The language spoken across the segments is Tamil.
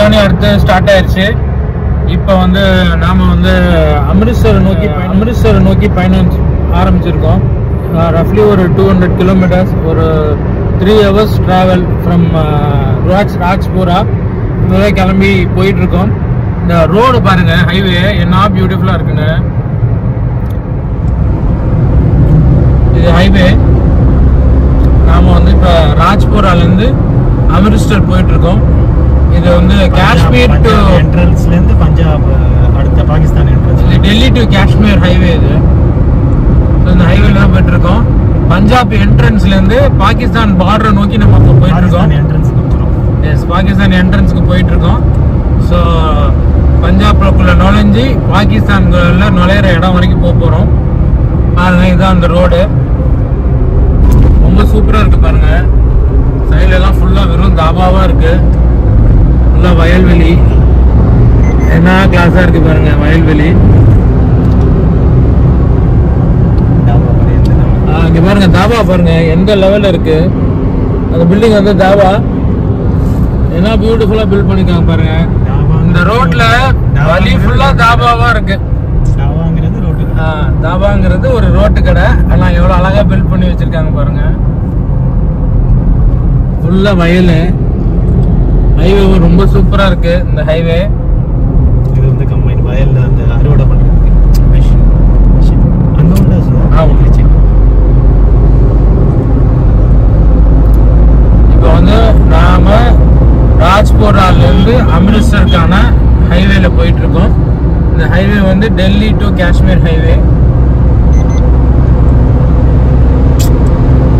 ஜேர்னி அடுத்து ஸ்டார்ட் ஆயிடுச்சு. இப்போ வந்து நாம வந்து அமிர்தசர் நோக்கி பயணம் ஆரம்பிச்சிருக்கோம். ரஃப்லி ஒரு 200 கிலோமீட்டர்ஸ், ஒரு 3 hours ட்ராவல் ஃப்ரம் ராஜ்பூரா கிளம்பி போயிட்டு இருக்கோம். இந்த ரோடு பாருங்க, ஹைவே என்ன பியூட்டிஃபுல்லா இருக்குங்க. இது ஹைவே. நாம வந்து இப்போ ராஜ்பூராலேருந்து அமிர்தசர் போயிட்டு இருக்கோம். இது வந்து காஷ்மீர் டு என்ட்ரன்ஸ்ல இருந்து பஞ்சாப் அடுத்த Pakistan entrance, Delhi to Kashmir highway. இது இந்த ஹைவேல தான் போயிட்டு இருக்கோம். பஞ்சாப் என்ட்ரன்ஸ்ல இருந்து பாகிஸ்தான் பார்டரை நோக்கி நம்ம போயிட்டு இருக்கோம். எஸ், பாகிஸ்தான் என்ட்ரன்ஸ்க்கு போயிட்டு இருக்கோம். ஸோ பஞ்சாப்குள்ள நுழைஞ்சி பாகிஸ்தான்குள்ள நுழையிற இடம் வரைக்கும் போக போறோம். பாருங்க, இதுதான் அந்த ரோடு. ரொம்ப சூப்பரா இருக்கு பாருங்க. சைடுல எல்லாம் ஃபுல்லா வெறும் தாபாவா இருக்கு. ஃபுல்லா வயல்வெளி. என்ன கிளாஸா இருக்கு பாருங்க வயல்வெளி. இங்க பாருங்க தாபா பாருங்க எந்த லெவல்ல இருக்கு. அந்த பில்டிங் வந்து தாபா என்ன பியூட்டிஃபுல்லா பில்ட் பண்ணிருக்காங்க பாருங்க. இந்த ரோட்ல வழி ஃபுல்லா தாபாவா இருக்கு. தாபாங்கிறது ஒரு ரோட்டு கடை. ஆனா எவ்வளவு அழகா பில்ட் பண்ணி வச்சிருக்காங்க பாருங்க. ஃபுல்லா வயல். ஹைவே ரொம்ப சூப்பரா இருக்கு இந்த ஹைவே. இது வந்து கம்பைன் வயல்ல அந்த அறுவடை பண்றதுக்கு மெஷின் அங்க உண்டு. இப்போ வந்து நாம ராஜ்பூரால இருந்து அமிர்தசருக்கான ஹைவேல போயிட்டு இருக்கோம். இந்த ஹைவே வந்து டெல்லி டு காஷ்மீர் ஹைவே.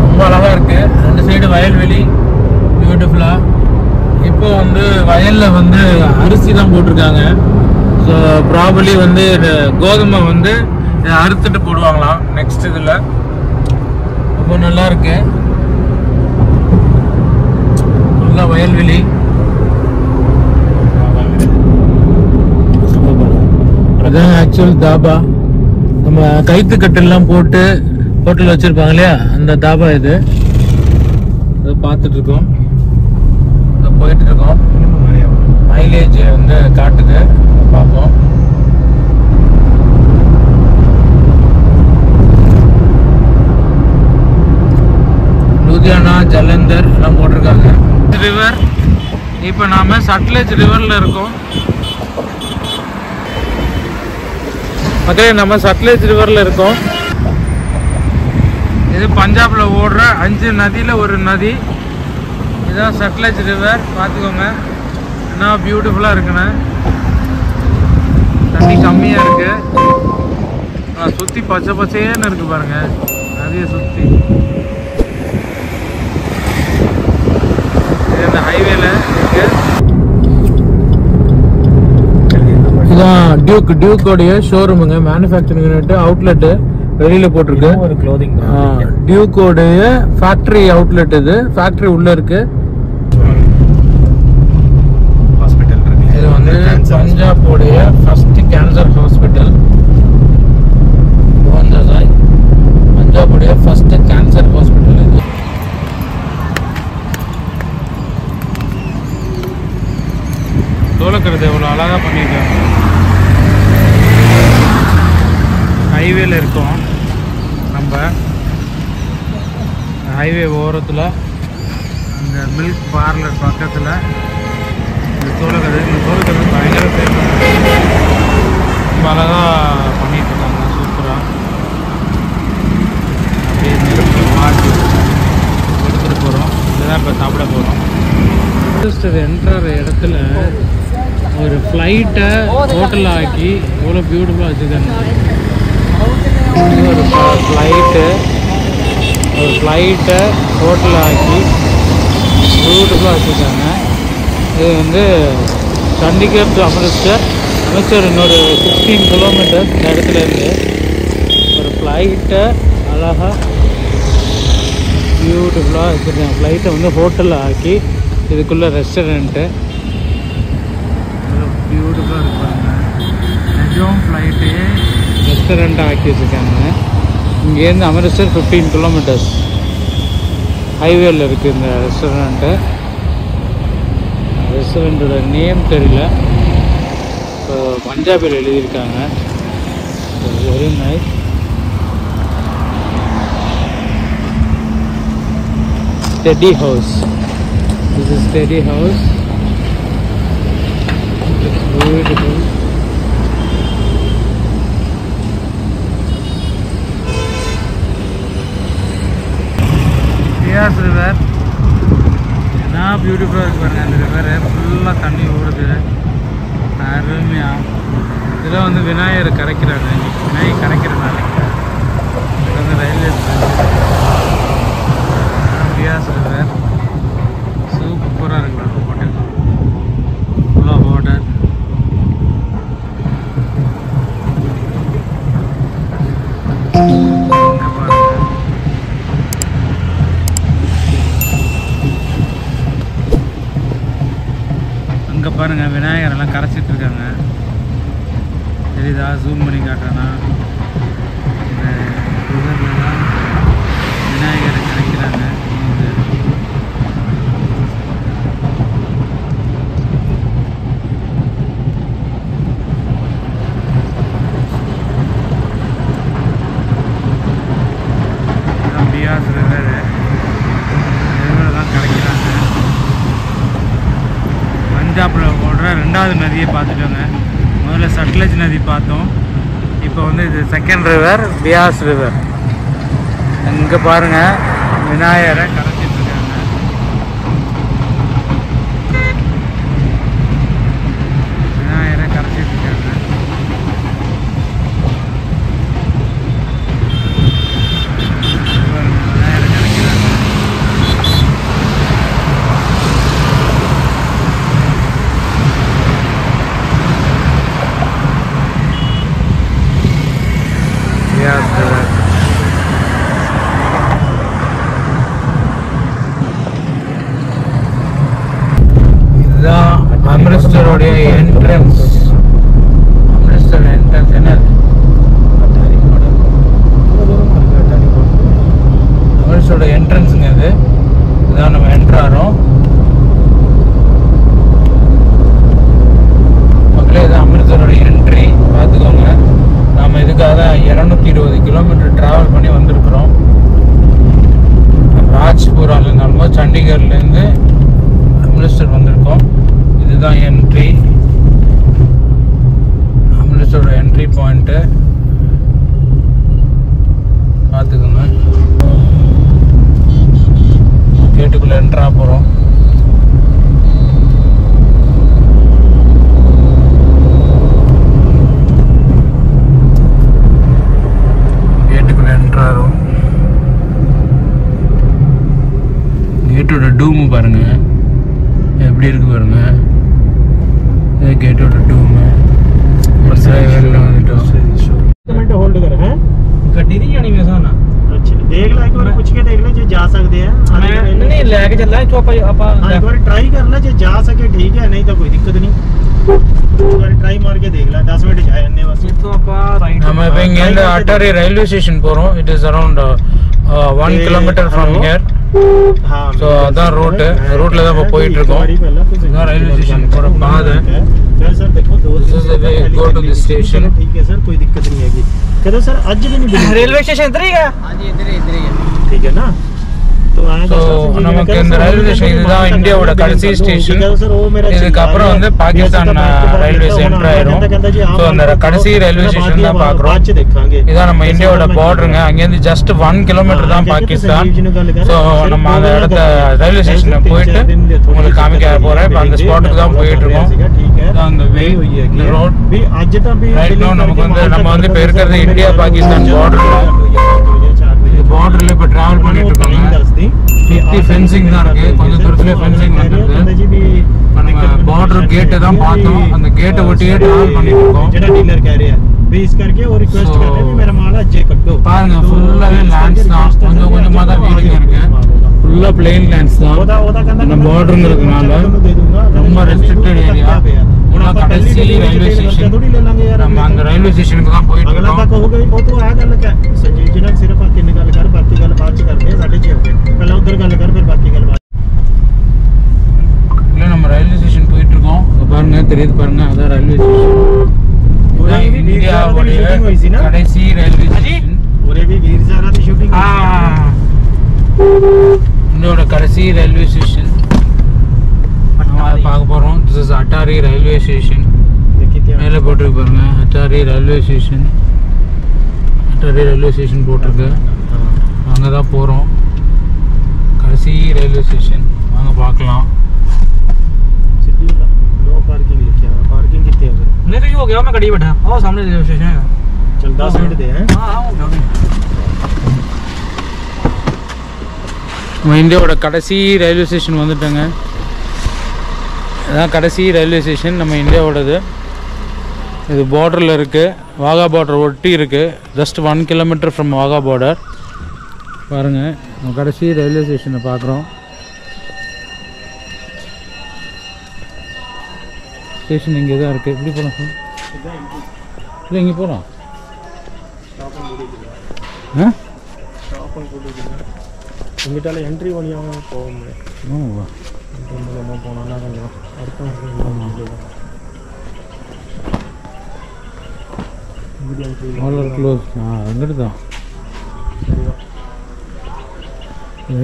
ரொம்ப அழகா இருக்கு. ரெண்டு சைடு வயல்வெளி பியூட்டிஃபுல்லா. இப்போ வந்து வயல்ல வந்து அரிசி தான் போட்டிருக்காங்க. ஸோ ப்ராபலி வந்து கோதுமை வந்து அறுத்துட்டு போடுவாங்களாம் நெக்ஸ்ட் இதுல. ரொம்ப நல்லா இருக்கு. நல்லா வயல்வெளி. அதான் ஆக்சுவல் தாபா. நம்ம கைத்து கட்டெல்லாம் போட்டு ஹோட்டல் வச்சிருப்பாங்க இல்லையா, அந்த தாபா இது. அதை பார்த்துட்டு இருக்கோம், போயிட்டு இருக்கோம். மைலேஜ் வந்து காட்டுது, பார்ப்போம். லூதியானா, ஜலந்தர் எல்லாம் போட்டிருக்காங்க. ரிவர். இப்போ நாம சட்லஜ் ரிவர்ல இருக்கோம். மக்களே, நம்ம சட்லஜ் ரிவர்ல இருக்கோம். இது பஞ்சாப்ல ஓடுற 5 நதியில ஒரு நதி. இதுதான் சட்லஜ் ரிவர். பார்த்துக்கோங்க என்ன பியூட்டிஃபுல்லா இருக்குன்னு. தண்ணி கம்மியா இருக்கு. சுத்தி பச்சை பச்சைன்னு இருக்கு பாருங்க நதியை சுத்தி. இந்த ஹைவேல இருக்கு. இதான் டியூக்கோடைய ஷோரூமுங்க, மேனுஃபேக்சரிங் யூனிட், அவுட்லெட் வெளியில போட்டிருக்கு. ஒரு க்ளோதிங் டியூக்கோடைய ஃபேக்டரி அவுட்லெட். இது ஃபேக்டரி உள்ள இருக்கு. ஹாஸ்பிடல் இருக்கு. இது வந்து பஞ்சாபோடைய ஃபர்ஸ்ட் கேன்சர் ஹாஸ்பிட்டல். பஞ்சாபோடைய ஃபர்ஸ்ட் கேன்சர் ஹாஸ்பிட்டல் இது. தோலக்கிறது எவ்வளோ அழகா பண்ணியிருக்காங்க. ஹைவேல இருக்கோம் நம்ம. ஹைவே ஓரத்தில் இந்த மில்க் பார்லர் பக்கத்தில் இந்த தோலக்கிறது பயங்கர ஃபேமஸ். ரொம்ப அழகாக பண்ணிட்டு இருக்காங்க, சூப்பராக. அப்படியே நெருப்பு மாட்டி எடுத்துகிட்டு போகிறோம். இதுதான் இப்போ சாப்பிட போகிறோம். என்ட்ராகிற இடத்துல ஒரு ஃப்ளைட்டை ஹோட்டல் ஆக்கி எவ்வளோ பியூட்டிஃபுல்லாக வச்சுருக்காங்க. ஒரு ஃப்ளைட்டை ஹோட்டல் ஆக்கி பியூட்டிஃபுல்லாக வச்சுருக்காங்க. இது வந்து சண்டிகர் டு அமிர்தசர் இன்னொரு 16 கிலோமீட்டர் இந்த இடத்துல இருந்து. ஒரு ஃப்ளைட்டை அழகாக பியூட்டிஃபுல்லாக வச்சுருக்காங்க. ஃப்ளைட்டை வந்து ஹோட்டலில் ஆக்கி இதுக்குள்ளே ரெஸ்டாரண்ட்டு பியூட்டிஃபுல்லாக இருப்பாங்க. நிஜம் ஃப்ளைட்டையே ரெஸ்டாரண்ட்டாக ஆக்கி வச்சுருக்காங்க. இங்கேருந்து அமிர்தசர் 15 கிலோமீட்டர்ஸ் ஹைவேல இருக்குது இந்த ரெஸ்டாரண்ட்டு. அது ரெஸ்டாரண்ட்டோட நேம் தெரியல, ஸோ பஞ்சாபில் எழுதியிருக்காங்க. Very nice. Steady house. This is steady house. It's beautiful. Beas river என்ன பியூட்டிஃபுல்லாக இருக்குது பாருங்கள். அந்த ரிவரு ஃபுல்லாக தண்ணி ஓடுது அருமையாக. இதில் வந்து விநாயகர் கரைக்கிறாங்க. விநாயகர் கரைக்கிற நாளைக்கு இது வந்து ரயில்வே ஸ்டேஷன். பியாஸ் ரிவர் சூப்பராக இருக்குது. ஹோட்டல் ஃபுல்லாக ஹோட்டல். அங்கே பாருங்கள் விநாயகர் எல்லாம் கரைச்சிட்டு இருக்காங்க. தெரியுதா? ஜூம் பண்ணி காட்டுறேன்னா இந்த ரிவர்லாம் விநாயகரை கரைக்கிறாங்க. பியாஸ் ரிவர் ரிவரெல்லாம் கரைக்கிறாங்க. பஞ்சாபில் ஓடுற ரெண்டாவது நதியை பார்த்துட்டோங்க. முதல்ல சட்லஜ் நதி பார்த்தோம். இப்போ வந்து இது செகண்ட் ரிவர் பியாஸ் ரிவர். இங்கே பாருங்கள் விநாயகரை கரைச்சிட்டு இருக்காங்க. விநாயகரை கரைச்சிட்டு இருக்காங்க. விநாயகரை கரைக்கிறாங்க. இதுதான் அம்ரிஸ்டருடைய என்ட்ரன்ஸ். அம்ரிஸ்டர் என்ட்ரன்ஸ் என்னது? அம்ரிஸ்டரோட என்ட்ரன்ஸுங்க இது. இதுதான் நம்ம என்ட்ராகிறோம். மக்களே இதுதான் அம்ரிஸ்டரோட என்ட்ரி. பார்த்துக்கோங்க. நாம் இதுக்காக 220 கிலோமீட்டர் ட்ராவல் பண்ணி வந்திருக்கிறோம். ராஜ்புராலேருந்து ஆல்மோஸ்ட் சண்டிகர்லேருந்து அம்ரிஸ்டர் வந்திருக்கோம். இதுதான் என்ட்ரி, அம்ரிஸ்டரோட என்ட்ரி பாயிண்ட்டு. பார்த்துக்கோங்க. கேட்டுக்குள்ளே என்ட்ரா போகிறோம். கேட்டோட டூமு பாருங்க எப்படி இருக்கு பாருங்க. ये गेटोட डूम है ड्राइवर வந்துட்டோம். होल्ड कर है ਗੱਡੀ ਨਹੀਂ ਜਾਣੀ ਮੇਰੇ ਸਾਹ ਨਾਲ। अच्छा देख ला एक बार पूछ के देख ले जे जा सकते हैं। मैं नहीं लेके चलना तो आप एक बार ट्राई कर ले जे जा सके ठीक है, नहीं तो कोई दिक्कत नहीं। एक बार ट्राई मार के देख ले 10 मिनट जाए अन्ने बस तो आप राइट हम अब இங்க இருந்து அட்டாரி ரயில்வே ஸ்டேஷன் போறோம். It is around 1 kilometre from here. हां சோ அதான் ரூட். ரூட்ல தான் போயிட்டு இருக்கோம். இதான் ரயில்வே ஸ்டேஷன் போற பாதை. सर देखो गो टू द स्टेशन। ठीक है सर कोई दिक्कत नहीं है। कहते सर आज भी नहीं रेलवे स्टेशन इधर ही है। हां जी इधर ही है। ठीक है ना तो நமக்கு இந்த ரயில்வே ஸ்டேஷன் இதுதான் இந்தியாவோட கடைசி ஸ்டேஷன். இதுக்கு அப்புறம் வந்து பாகிஸ்தான் ரயில்வே சென்டர் ஆயிரும். ஸோ அந்த கடைசி ரயில்வே ஸ்டேஷன் தான் பார்க்குறோம். இதான் நம்ம இந்தியாவோட பார்டருங்க. அங்கேருந்து ஜஸ்ட் 1 கிலோமீட்டர் தான் பாகிஸ்தான். ஸோ நம்ம அந்த இடத்த ரயில்வே ஸ்டேஷனில் போயிட்டு உங்களுக்கு காமிக்க போகிறேன். இப்போ அந்த ஸ்பாட்டுக்கு தான் போயிட்டு இருக்கோம். அந்த வே இந்த ரோட் ரைட் நோ நமக்கு வந்து நம்ம வந்து இப்போ இருக்கிறது இந்தியா பாகிஸ்தான் பார்டர்ல இப்போ டிராவல் பண்ணிட்டு இருக்கோங்க. சுத்தி ஃபென்சிங் தான் இருக்கு. கொஞ்சம் தூரத்துல ஃபென்சிங் வந்துருக்கு. நம்ம பார்டர் கேட்டை தான் பார்த்தோம். அந்த கேட்டை ஒட்டியே டிராவல் பண்ணிட்டு இருக்கோம். डीलर कह रहे हैं भी इस करके और रिक्वेस्ट कर रहे हैं मेरा माल अच्छे कटो। பாருங்க ஃபுல்லாவே லேண்ட்ஸ் தான். கொஞ்சம் கொஞ்சமா தான் வீடுங்க இருக்கு. ஃபுல்லா பிளேன் லேண்ட்ஸ் தான். அந்த பார்டர்ங்கிறதுனால ரொம்ப ரெஸ்ட்ரிக்டட் ஏரியா. पूरा கடைசி ரயில்வே ஸ்டேஷன். நம்ம அந்த ரயில்வே ஸ்டேஷனுக்கு தான் போயிட்டு இருக்கோம். अगला हो गई वो तो आ गल क्या संजीव जी ने सिर्फ तीन गल कर बाकी गल बाद च करते हैं 6:30 हो गए। पहले उधर गल कर फिर बाकी गल बाद। இல்ல நம்ம ரயில்வே ஸ்டேஷன் தெரியுது பாருங்க, அதான் ரயில்வே ஸ்டேஷன். இந்தியாவுடைய கடைசி ரயில்வே ஸ்டேஷன். ஒரே வீர் ஜாரா தி ஷூட்டிங். இந்தியாவோட கடைசி ரயில்வே ஸ்டேஷன் பார்க்க போறோம். This is Attari railway station. மேலே போட்டிருக்கு பாருங்க, Attari railway station. Attari railway station போட்டிருக்கு. அங்கே தான் போகிறோம், கடைசி ரயில்வே स्टेशन. வாங்க பார்க்கலாம். सिटी नो पार्किंग लिखा है, पार्किंग कितनी है? नहीं तो ये हो गया, मैं गाड़ी बैठा और सामने रेलवे स्टेशन है. चल 10 मिनट दे हैं. हां हां हो गया. நம்ம இந்தியாவோட கடைசி ரயில்வே ஸ்டேஷன் வந்துட்டோங்க. இதான் கடைசி ரயில்வே ஸ்டேஷன் நம்ம இந்தியாவோடது. இது பார்டரில் இருக்குது, வாகா பார்டர் ஒட்டி இருக்குது. Just 1 kilometre from Wagah border. பாருங்கள், நம்ம கடைசி ரயில்வே ஸ்டேஷனை பார்க்குறோம். ஸ்டேஷன் இங்கே தான் இருக்குது. எப்படி போகலாம் சார்? இல்லை இங்கே போகலாம். இங்கிட்டால என்ட்ரி வழியாக போக முடியும். போனோம்னா கொஞ்சம் அர்த்தம் க்ளோஸ். அங்கிட்டு தான்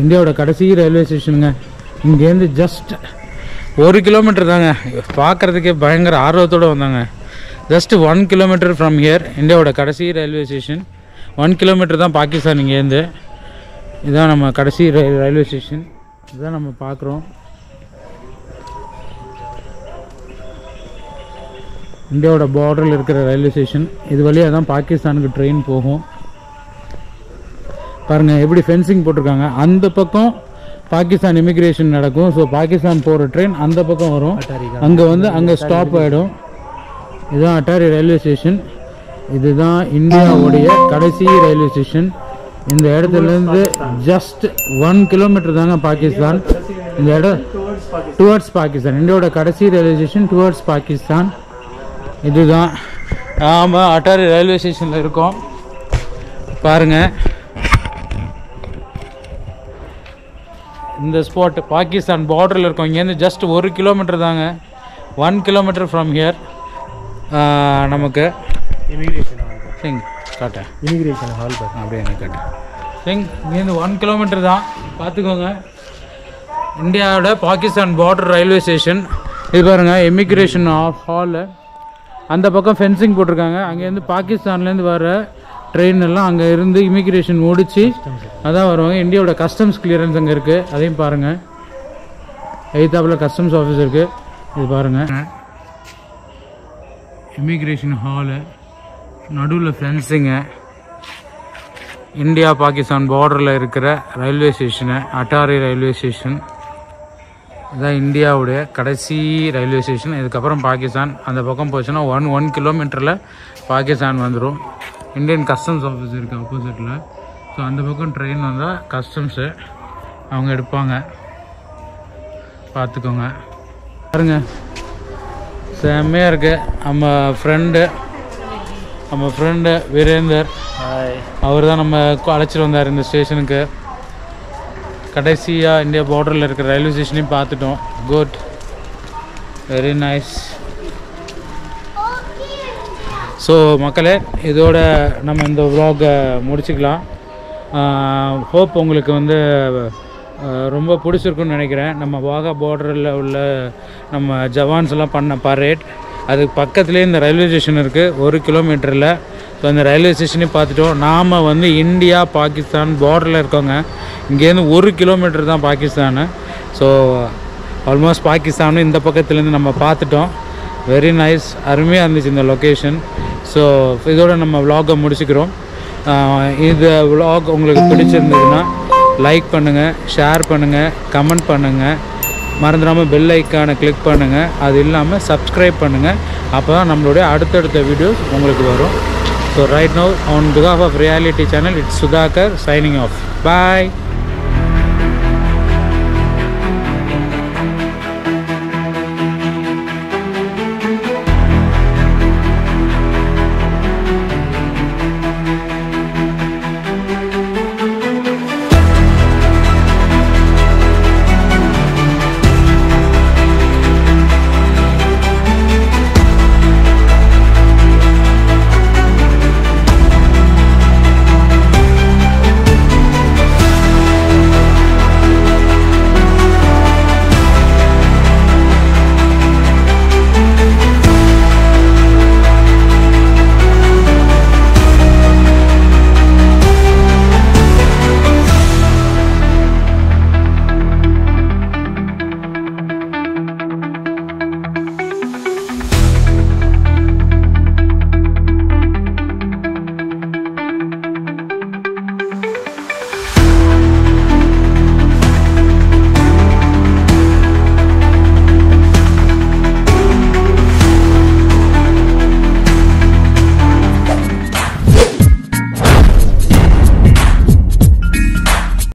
இந்தியாவோட கடைசி ரயில்வே ஸ்டேஷனுங்க. இங்கேருந்து ஜஸ்ட் 1 கிலோமீட்டர் தாங்க. பார்க்குறதுக்கே பயங்கர ஆர்வத்தோடு வந்தாங்க. ஜஸ்ட் 1 கிலோமீட்டர் ஃப்ரம் ஹியர் இந்தியாவோட கடைசி ரயில்வே ஸ்டேஷன். 1 கிலோமீட்டர் தான் பாகிஸ்தான் இங்கேருந்து. இதுதான் நம்ம கடைசி ரயில்வே ஸ்டேஷன். இதுதான் நம்ம பார்க்குறோம். இந்தியாவோட பார்டரில் இருக்கிற ரயில்வே ஸ்டேஷன். இது வழியாக தான் பாகிஸ்தானுக்கு ட்ரெயின் போகும். பாருங்கள் எப்படி ஃபென்சிங் போட்டிருக்காங்க. அந்த பக்கம் பாகிஸ்தான் இமிக்ரேஷன் நடக்கும். ஸோ பாகிஸ்தான் போகிற ட்ரெயின் அந்த பக்கம் வரும். அங்கே ஸ்டாப் ஆகிடும். இதுதான் அட்டாரி ரயில்வே ஸ்டேஷன். இதுதான் இந்தியாவுடைய கடைசி ரயில்வே ஸ்டேஷன். இந்த இடத்துலேருந்து ஜஸ்ட் 1 கிலோமீட்டர் தாங்க பாகிஸ்தான். இந்த இடம் டுவர்ட்ஸ் பாகிஸ்தான். இந்தியாவோட கடைசி ரயில்வே ஸ்டேஷன் டுவர்ட்ஸ் பாகிஸ்தான். இதுதான் ஆமாம், அட்டாரி ரயில்வே ஸ்டேஷனில் இருக்கோம். பாருங்கள், இந்த ஸ்பாட் பாகிஸ்தான் பார்டரில் இருக்கோம். இங்கேருந்து ஜஸ்ட் 1 கிலோமீட்டர் தாங்க. 1 கிலோமீட்டர் ஃப்ரம் ஹியர். நமக்கு இமிகிரேஷன் சிங் காட்ட இமிகிரேஷன் ஹால் பஸ் அப்படியே எனக்கு காட்டு சிங். இங்கேருந்து 1 கிலோமீட்டர் தான். பார்த்துக்கோங்க, இந்தியாவோட பாகிஸ்தான் பார்டர் ரயில்வே ஸ்டேஷன். இது பாருங்கள், இமிக்ரேஷன் ஹாலு. அந்த பக்கம் ஃபென்சிங் போட்டிருக்காங்க. அங்கேருந்து பாகிஸ்தான்லேருந்து வர ட்ரெயின் எல்லாம் அங்கே இருந்து இமிக்ரேஷன் முடிச்சு அதான் வருவாங்க. இந்தியாவோட கஸ்டம்ஸ் கிளியரன்ஸ் அங்கே இருக்குது, அதையும் பாருங்கள். எய்தாப்பில் கஸ்டம்ஸ் ஆஃபீஸ் இருக்குது. இது பாருங்கள், இமிக்ரேஷன் ஹாலு, நடுவில் ஃபென்சிங்கு. இந்தியா பாகிஸ்தான் பார்டரில் இருக்கிற railway station Attari railway station. இதுதான் இந்தியாவுடைய கடைசி ரயில்வே ஸ்டேஷன். இதுக்கப்புறம் பாகிஸ்தான் அந்த பக்கம் போச்சுன்னா 1 கிலோமீட்டரில் பாகிஸ்தான் வந்துடும். இந்தியன் கஸ்டம்ஸ் ஆஃபீஸ் இருக்குது ஆப்போசிட்டில். ஸோ அந்த பக்கம் ட்ரெயின் வந்தால் கஸ்டம்ஸு அவங்க எடுப்பாங்க. பார்த்துக்கோங்க. பாருங்க, செம்மையாக இருக்குது. நம்ம ஃப்ரெண்டு வீரேந்தர், அவர் தான் நம்ம அழைச்சிட்டு வந்தார் இந்த ஸ்டேஷனுக்கு. கடைசியாக இந்தியா பார்டரில் இருக்கிற ரயில்வே ஸ்டேஷனையும் பார்த்துட்டோம். Good, very nice. ஸோ மக்களே, இதோட நம்ம இந்த vlog-ஐ முடிச்சுக்கலாம். ஹோப் உங்களுக்கு வந்து ரொம்ப பிடிச்சிருக்குன்னு நினைக்கிறேன். நம்ம வாகா பார்டரில் உள்ள நம்ம ஜவான்ஸ் எல்லாம் பண்ண பரேட், அதுக்கு பக்கத்துலேயே இந்த ரயில்வே ஸ்டேஷன் இருக்குது 1 கிலோமீட்டரில். ஸோ அந்த ரயில்வே ஸ்டேஷனையும் பார்த்துட்டோம். நாம் வந்து இந்தியா பாகிஸ்தான் பார்டரில் இருக்கோங்க. இங்கேருந்து 1 கிலோமீட்டர் தான் பாகிஸ்தானு. ஸோ ஆல்மோஸ்ட் பாகிஸ்தானும் இந்த பக்கத்துலேருந்து நம்ம பார்த்துட்டோம். வெரி நைஸ், அருமையாக இருந்துச்சு இந்த லொக்கேஷன். ஸோ இதோட நம்ம vlog-ஐ முடிச்சுக்கிறோம். இந்த vlog உங்களுக்கு பிடிச்சிருந்ததுன்னா லைக் பண்ணுங்கள், ஷேர் பண்ணுங்கள், கமெண்ட் பண்ணுங்கள். மறந்துடாமல் பெல் ஐக்கானை கிளிக் பண்ணுங்கள். அது இல்லாமல் சப்ஸ்கிரைப் பண்ணுங்கள். அப்போ தான் நம்மளுடைய அடுத்தடுத்த வீடியோஸ் உங்களுக்கு வரும். So right now on behalf of Reality Channel, it's Sudhakar signing off. Bye.